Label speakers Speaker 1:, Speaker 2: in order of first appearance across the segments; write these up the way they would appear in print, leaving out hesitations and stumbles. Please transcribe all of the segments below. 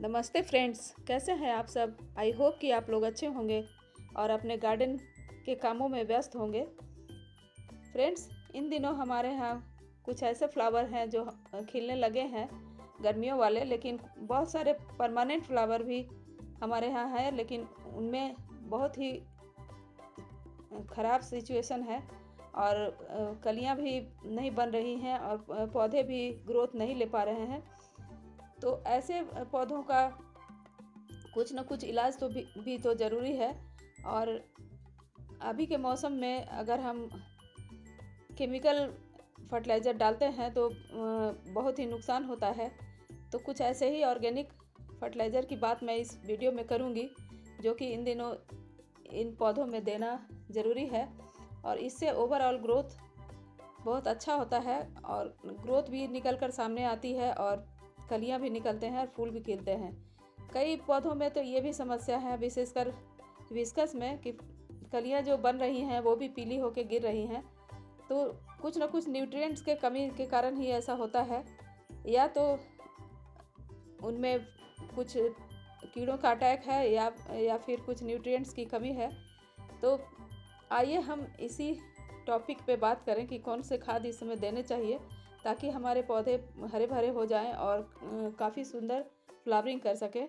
Speaker 1: नमस्ते फ्रेंड्स, कैसे हैं आप सब। आई होप कि आप लोग अच्छे होंगे और अपने गार्डन के कामों में व्यस्त होंगे। फ्रेंड्स, इन दिनों हमारे यहाँ कुछ ऐसे फ्लावर हैं जो खिलने लगे हैं, गर्मियों वाले। लेकिन बहुत सारे परमानेंट फ्लावर भी हमारे यहाँ हैं, लेकिन उनमें बहुत ही ख़राब सिचुएशन है और कलियाँ भी नहीं बन रही हैं और पौधे भी ग्रोथ नहीं ले पा रहे हैं। तो ऐसे पौधों का कुछ न कुछ इलाज तो भी तो ज़रूरी है। और अभी के मौसम में अगर हम केमिकल फर्टिलाइज़र डालते हैं तो बहुत ही नुकसान होता है। तो कुछ ऐसे ही ऑर्गेनिक फर्टिलाइज़र की बात मैं इस वीडियो में करूंगी, जो कि इन दिनों इन पौधों में देना ज़रूरी है और इससे ओवरऑल ग्रोथ बहुत अच्छा होता है और ग्रोथ भी निकल कर सामने आती है और कलियां भी निकलते हैं और फूल भी खिलते हैं। कई पौधों में तो ये भी समस्या है, विशेषकर हिबिस्कस में, कि कलियां जो बन रही हैं वो भी पीली होकर गिर रही हैं। तो कुछ न कुछ न्यूट्रिएंट्स के कमी के कारण ही ऐसा होता है, या तो उनमें कुछ कीड़ों का अटैक है या फिर कुछ न्यूट्रिएंट्स की कमी है। तो आइए हम इसी टॉपिक पे बात करें कि कौन से खाद इस समय देने चाहिए ताकि हमारे पौधे हरे भरे हो जाएं और काफ़ी सुंदर फ्लावरिंग कर सकें।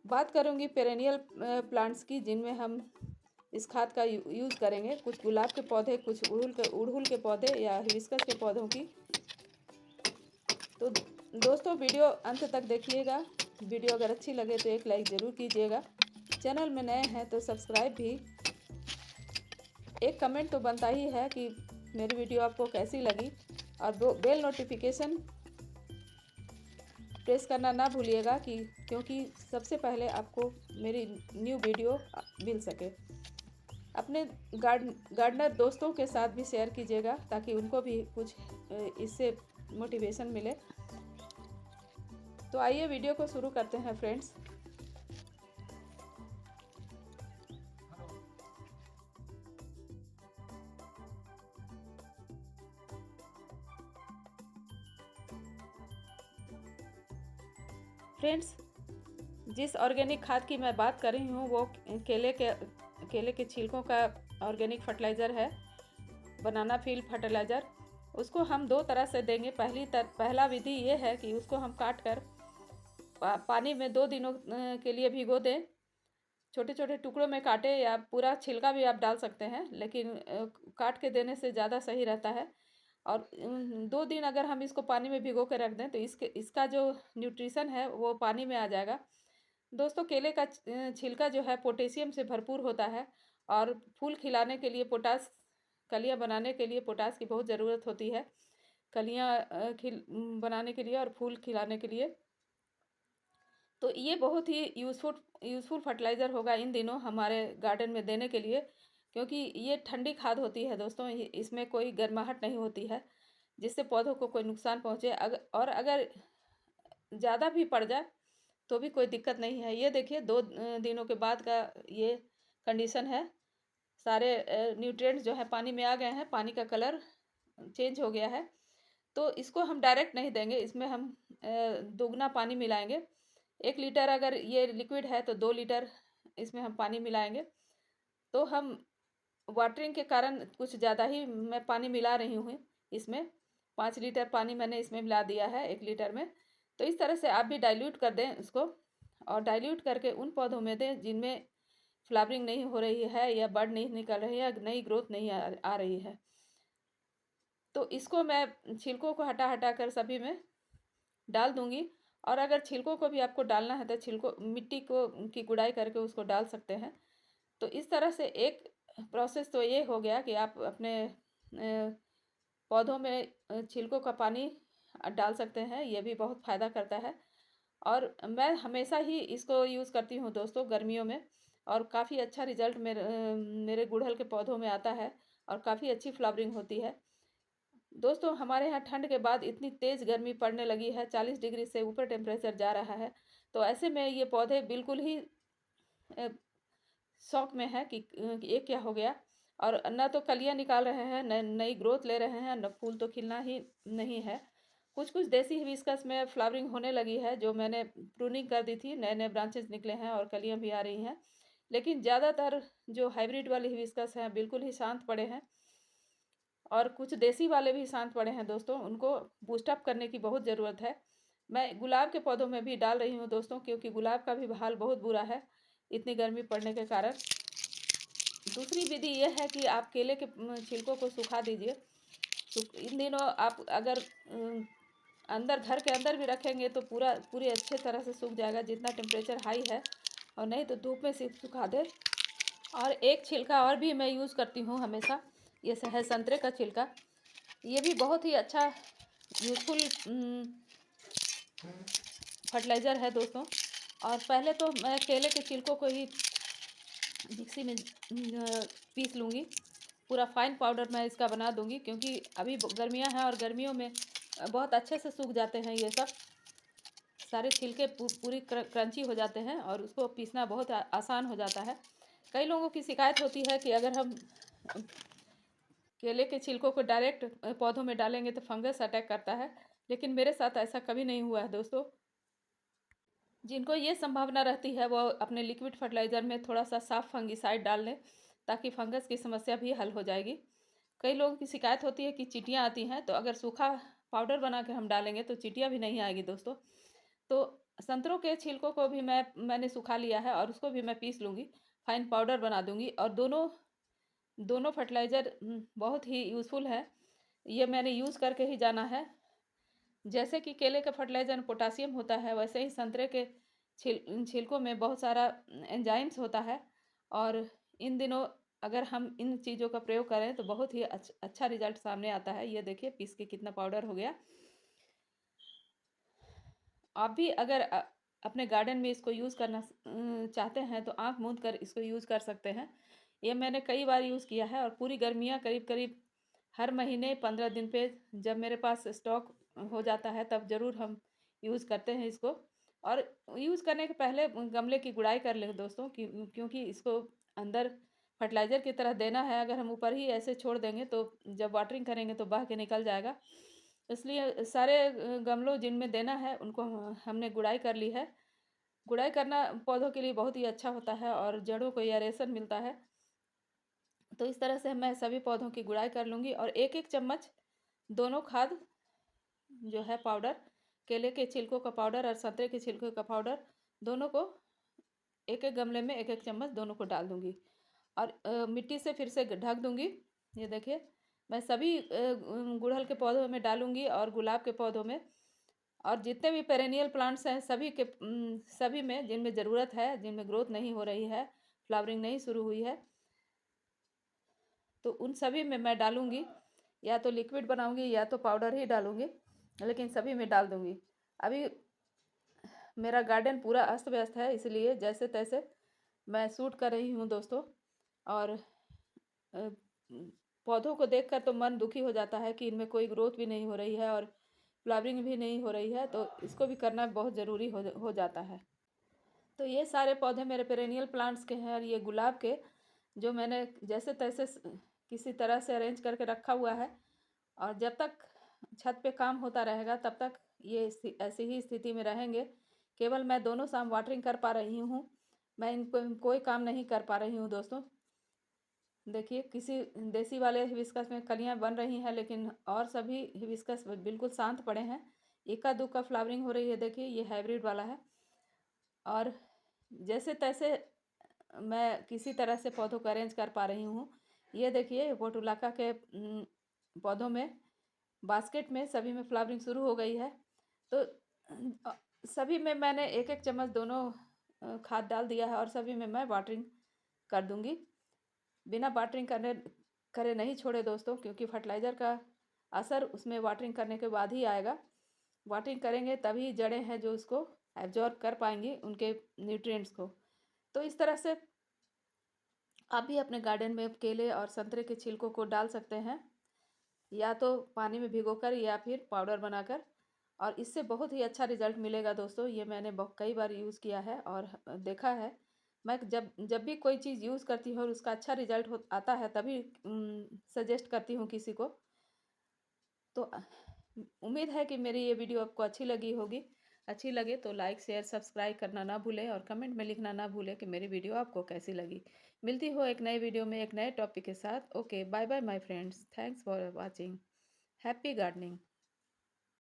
Speaker 1: बात करूंगी पेरेनियल प्लांट्स की, जिनमें हम इस खाद का यूज़ करेंगे। कुछ गुलाब के पौधे, कुछ उड़हुल के पौधे या हिबिस्कस के पौधों की। तो दोस्तों, वीडियो अंत तक देखिएगा। वीडियो अगर अच्छी लगे तो एक लाइक ज़रूर कीजिएगा। चैनल में नए हैं तो सब्सक्राइब भी। एक कमेंट तो बनता ही है कि मेरी वीडियो आपको कैसी लगी, और बेल नोटिफिकेशन प्रेस करना ना भूलिएगा क्योंकि सबसे पहले आपको मेरी न्यू वीडियो मिल सके। अपने गार्डनर दोस्तों के साथ भी शेयर कीजिएगा ताकि उनको भी कुछ इससे मोटिवेशन मिले। तो आइए वीडियो को शुरू करते हैं फ्रेंड्स। फ्रेंड्स, जिस ऑर्गेनिक खाद की मैं बात कर रही हूँ वो केले के छिलकों का ऑर्गेनिक फर्टिलाइज़र है, बनाना फील्ड फर्टिलाइज़र। उसको हम दो तरह से देंगे। पहला विधि ये है कि उसको हम काट कर पानी में 2 दिनों के लिए भिगो दें। छोटे छोटे टुकड़ों में काटे या पूरा छिलका भी आप डाल सकते हैं, लेकिन काट के देने से ज़्यादा सही रहता है। और 2 दिन अगर हम इसको पानी में भिगो के रख दें तो इसका जो न्यूट्रिशन है वो पानी में आ जाएगा। दोस्तों, केले का छिलका जो है पोटेशियम से भरपूर होता है और फूल खिलाने के लिए कलियां बनाने के लिए पोटास की बहुत ज़रूरत होती है। कलियां बनाने के लिए और फूल खिलाने के लिए। तो ये बहुत ही यूज़फुल फर्टिलाइज़र होगा इन दिनों हमारे गार्डन में देने के लिए, क्योंकि ये ठंडी खाद होती है दोस्तों। इसमें कोई गर्माहट नहीं होती है जिससे पौधों को कोई नुकसान पहुँचे। अगर ज़्यादा भी पड़ जाए तो भी कोई दिक्कत नहीं है। ये देखिए, 2 दिनों के बाद का ये कंडीशन है। सारे न्यूट्रिएंट्स जो है पानी में आ गए हैं, पानी का कलर चेंज हो गया है। तो इसको हम डायरेक्ट नहीं देंगे, इसमें हम दोगुना पानी मिलाएंगे। 1 लीटर अगर ये लिक्विड है तो 2 लीटर इसमें हम पानी मिलाएंगे। तो हम वाटरिंग के कारण कुछ ज़्यादा ही मैं पानी मिला रही हूँ इसमें। 5 लीटर पानी मैंने इसमें मिला दिया है 1 लीटर में। तो इस तरह से आप भी डाइल्यूट कर दें इसको, और डाइल्यूट करके उन पौधों में दें जिनमें फ्लावरिंग नहीं हो रही है या बड नहीं निकल रही है या नई ग्रोथ नहीं आ रही है। तो इसको मैं छिलकों को हटा हटा कर सभी में डाल दूंगी। और अगर छिलकों को भी आपको डालना है तो छिलकों मिट्टी को की गुड़ाई करके उसको डाल सकते हैं। तो इस तरह से एक प्रोसेस तो ये हो गया कि आप अपने पौधों में छिलकों का पानी डाल सकते हैं। ये भी बहुत फ़ायदा करता है और मैं हमेशा ही इसको यूज़ करती हूँ दोस्तों, गर्मियों में। और काफ़ी अच्छा रिजल्ट मेरे गुड़हल के पौधों में आता है और काफ़ी अच्छी फ्लावरिंग होती है। दोस्तों, हमारे यहाँ ठंड के बाद इतनी तेज़ गर्मी पड़ने लगी है, 40 डिग्री से ऊपर टेम्परेचर जा रहा है। तो ऐसे में ये पौधे बिल्कुल ही शौक में है कि ये क्या हो गया। और न तो कलियां निकाल रहे हैं, न नई ग्रोथ ले रहे हैं, न फूल तो खिलना ही नहीं है। कुछ कुछ देसी हिबिस्कस में फ्लावरिंग होने लगी है, जो मैंने प्रूनिंग कर दी थी, नए नए ब्रांचेस निकले हैं और कलियां भी आ रही हैं। लेकिन ज़्यादातर जो हाइब्रिड वाले हिबिस्कस हैं बिल्कुल ही शांत पड़े हैं, और कुछ देसी वाले भी शांत पड़े हैं दोस्तों, उनको बूस्टअप करने की बहुत ज़रूरत है। मैं गुलाब के पौधों में भी डाल रही हूँ दोस्तों, क्योंकि गुलाब का भी हाल बहुत बुरा है इतनी गर्मी पड़ने के कारण। दूसरी विधि यह है कि आप केले के छिलकों को सुखा दीजिए। इन दिनों आप अगर अंदर घर के अंदर भी रखेंगे तो पूरी अच्छे तरह से सूख जाएगा, जितना टेम्परेचर हाई है, और नहीं तो धूप में सिर्फ सुखा दे। और एक छिलका और भी मैं यूज़ करती हूँ हमेशा, ये है संतरे का छिलका। ये भी बहुत ही अच्छा यूज़फुल फर्टिलाइज़र है दोस्तों। और पहले तो मैं केले के छिलकों को ही मिक्सी में पीस लूँगी, पूरा फाइन पाउडर मैं इसका बना दूँगी, क्योंकि अभी गर्मियाँ हैं और गर्मियों में बहुत अच्छे से सूख जाते हैं ये सब सारे छिलके, पूरी क्रंची हो जाते हैं और उसको पीसना बहुत आसान हो जाता है। कई लोगों की शिकायत होती है कि अगर हम केले के छिलकों को डायरेक्ट पौधों में डालेंगे तो फंगस अटैक करता है, लेकिन मेरे साथ ऐसा कभी नहीं हुआ है दोस्तों। जिनको ये संभावना रहती है वो अपने लिक्विड फर्टिलाइज़र में थोड़ा सा साफ फंगिसाइड डाल लें, ताकि फंगस की समस्या भी हल हो जाएगी। कई लोगों की शिकायत होती है कि चींटियाँ आती हैं, तो अगर सूखा पाउडर बना के हम डालेंगे तो चींटियाँ भी नहीं आएगी दोस्तों। तो संतरों के छिलकों को भी मैंने सुखा लिया है और उसको भी मैं पीस लूँगी, फाइन पाउडर बना दूँगी। और दोनों दोनों फर्टिलाइज़र बहुत ही यूज़फुल है, ये मैंने यूज़ करके ही जाना है। जैसे कि केले के फर्टिलाइज़र में पोटासियम होता है, वैसे ही संतरे के छिलकों में बहुत सारा एंजाइम्स होता है, और इन दिनों अगर हम इन चीज़ों का प्रयोग करें तो बहुत ही अच्छा रिजल्ट सामने आता है। ये देखिए पीस के कितना पाउडर हो गया। आप भी अगर अपने गार्डन में इसको यूज़ करना चाहते हैं तो आँख मूंद कर इसको यूज़ कर सकते हैं। ये मैंने कई बार यूज़ किया है, और पूरी गर्मियाँ करीब करीब हर महीने 15 दिन पे जब मेरे पास स्टॉक हो जाता है तब ज़रूर हम यूज़ करते हैं इसको। और यूज़ करने के पहले गमले की गुड़ाई कर लें दोस्तों, क्योंकि इसको अंदर फर्टिलाइज़र की तरह देना है। अगर हम ऊपर ही ऐसे छोड़ देंगे तो जब वाटरिंग करेंगे तो बह के निकल जाएगा। इसलिए सारे गमलों जिनमें देना है उनको हमने गुड़ाई कर ली है। गुड़ाई करना पौधों के लिए बहुत ही अच्छा होता है और जड़ों को एयरेशन मिलता है। तो इस तरह से मैं सभी पौधों की गुड़ाई कर लूँगी, और एक एक चम्मच दोनों खाद जो है पाउडर, केले के छिलकों का पाउडर और संतरे के छिलकों का पाउडर, दोनों को एक एक गमले में एक एक चम्मच दोनों को डाल दूँगी, और मिट्टी से फिर से ढक दूँगी। ये देखिए मैं सभी गुड़हल के पौधों में डालूँगी और गुलाब के पौधों में, और जितने भी पेरेनियल प्लांट्स हैं सभी में जिनमें ज़रूरत है, जिनमें ग्रोथ नहीं हो रही है, फ्लावरिंग नहीं शुरू हुई है, तो उन सभी में मैं डालूँगी। या तो लिक्विड बनाऊँगी या तो पाउडर ही डालूँगी, लेकिन सभी में डाल दूँगी। अभी मेरा गार्डन पूरा अस्त व्यस्त है, इसलिए जैसे तैसे मैं शूट कर रही हूँ दोस्तों। और पौधों को देखकर तो मन दुखी हो जाता है कि इनमें कोई ग्रोथ भी नहीं हो रही है और फ्लावरिंग भी नहीं हो रही है, तो इसको भी करना बहुत ज़रूरी हो जाता है। तो ये सारे पौधे मेरे पेरेनियल प्लांट्स के हैं, और ये गुलाब के जो मैंने जैसे तैसे किसी तरह से अरेंज करके रखा हुआ है, और जब तक छत पे काम होता रहेगा तब तक ये ऐसी ही स्थिति में रहेंगे। केवल मैं दोनों शाम वाटरिंग कर पा रही हूँ, मैं इनको कोई काम नहीं कर पा रही हूँ दोस्तों। देखिए किसी देसी वाले हिबिस्कस में कलियां बन रही हैं, लेकिन और सभी हिबिस्कस बिल्कुल शांत पड़े हैं। इक्का दुक्का फ्लावरिंग हो रही है, देखिए ये हाइब्रिड वाला है। और जैसे तैसे मैं किसी तरह से पौधों को अरेंज कर पा रही हूँ। ये देखिए पोर्टुलाका के पौधों में बास्केट में सभी में फ्लावरिंग शुरू हो गई है। तो सभी में मैंने एक एक चम्मच दोनों खाद डाल दिया है, और सभी में मैं वाटरिंग कर दूंगी। बिना वाटरिंग करे नहीं छोड़े दोस्तों, क्योंकि फर्टिलाइज़र का असर उसमें वाटरिंग करने के बाद ही आएगा। वाटरिंग करेंगे तभी जड़ें हैं जो उसको एब्जॉर्ब कर पाएंगी उनके न्यूट्रिएंट्स को। तो इस तरह से आप भी अपने गार्डन में केले और संतरे के छिलकों को डाल सकते हैं, या तो पानी में भिगोकर या फिर पाउडर बनाकर, और इससे बहुत ही अच्छा रिजल्ट मिलेगा दोस्तों। ये मैंने कई बार यूज़ किया है और देखा है। मैं जब जब भी कोई चीज़ यूज़ करती हूँ और उसका अच्छा रिजल्ट आता है तभी सजेस्ट करती हूँ किसी को। तो उम्मीद है कि मेरी ये वीडियो आपको अच्छी लगी होगी। अच्छी लगे तो लाइक शेयर सब्सक्राइब करना ना भूलें और कमेंट में लिखना ना भूलें कि मेरी वीडियो आपको कैसी लगी। मिलती हो एक नए वीडियो में एक नए टॉपिक के साथ। Okay, bye bye my friends, thanks for watching, happy gardening.